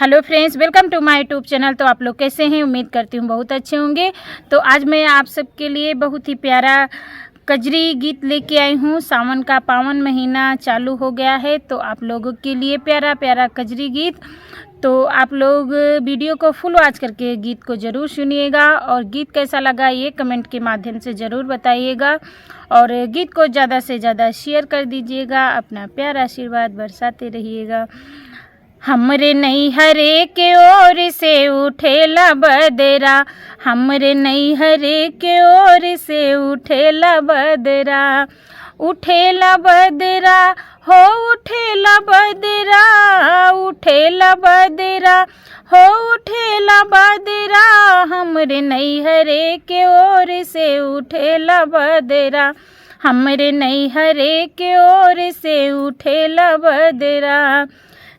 Hello friends, welcome two माय YouTube channel. तो आप लोग कैसे हैं? उम्मीद करती हूँ बहुत अच्छे होंगे। तो आज मैं आप सबके लिए बहुत ही प्यारा कजरी गीत लेके आई हूँ। सावन का पावन महीना चालू हो गया है, तो आप लोगों के लिए प्यारा प्यारा कजरी गीत। तो आप लोग वीडियो को फुल वॉच करके गीत को ज़रूर सुनिएगा और गीत कैसा लगा ये कमेंट के माध्यम से ज़रूर बताइएगा और गीत को ज़्यादा से ज़्यादा शेयर कर दीजिएगा। अपना प्यारा आशीर्वाद बरसाते रहिएगा। हमरे नैहरे के ओर से उठेला बदरा, हमरे नैहरे के ओर से उठेला बदरा, उठेला बदरा हो उठेला बदरा, उठेला बदरा हो उठेला बदरा, हमरे नैहरे के ओर से उठेला बदरा, हमरे नैहरे के ओर से उठेला बदरा।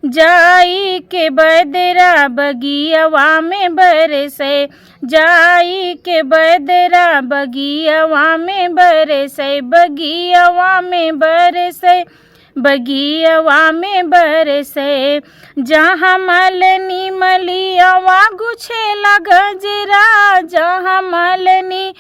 जाई के बदरा बगियावा में बरसे, जाई के बदरा बगियावा में बरसे, बगियावा में बरसे, बगियावा में बरसे, जहाँ मलनी मलियावा गुछेला गजरा, जहाँ मलनी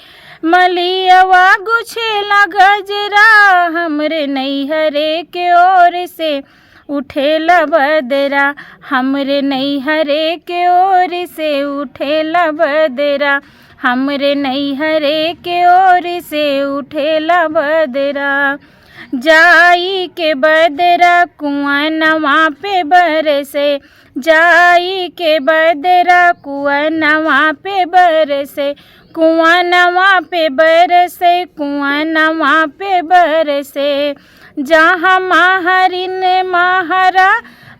मलियावा गुछेला गजरा, हमरे नैहरे के ओर से उठेला बदरा, हमरे नैहरे के ओर से उठेला बदरा, हमरे नैहरे के ओर से उठेला बदरा। जाई के बदरा कुआनवा पे बरसे, जाई के बदरा कुआनवा पे बरसे, कुआनवा पे बरसे, कुआनवा पे बरसे, जहाँ माहरिन माहरा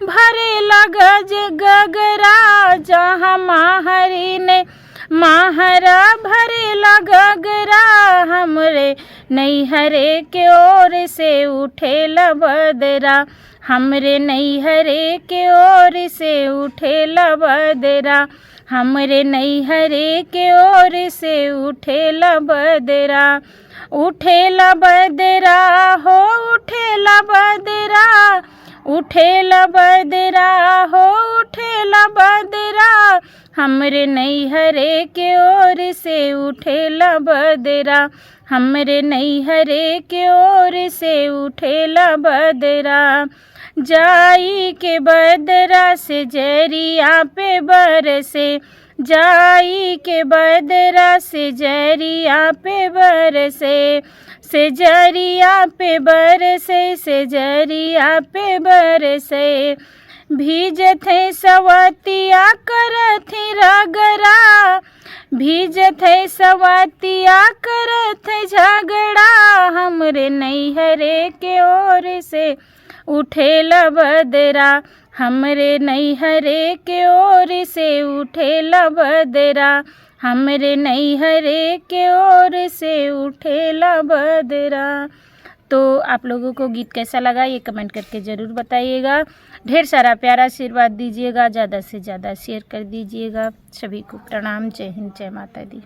भरेला गज गगरा, जहाँ माहरिन माहरा भरेला गगरा, हमरे नैहरे के ओर से उठेला बदरा, हमरे नैहरे के ओर से उठेला बदरा, हमरे नैहरे के ओर से उठेला बदरा, उठेला बदरा हो उठेला बदरा, उठेला बदरा हो उठेला बदरा, हमरे नैहरे के ओर से उठेला बदरा, हमरे नैहरे के ओर से उठेला बदरा। जाई के बदरा से जरिया पे बरसे, जाई के बदरा से जरिया पे बरसे, से जरिया पे बरसे, से जरिया पे बरसे, भीजत है सवतिया करत है रगरा, भीजत है सवतिया करत है झगड़ा, हमरे नैहरे के ओर से उठेला बदरा, हमरे नैहरे के ओर से उठेला बदरा, हमरे नैहरे के ओर से उठेला बदरा। तो आप लोगों को गीत कैसा लगा ये कमेंट करके ज़रूर बताइएगा। ढेर सारा प्यारा आशीर्वाद दीजिएगा, ज़्यादा से ज़्यादा शेयर कर दीजिएगा। सभी को प्रणाम। जय हिंद, जय माता दी।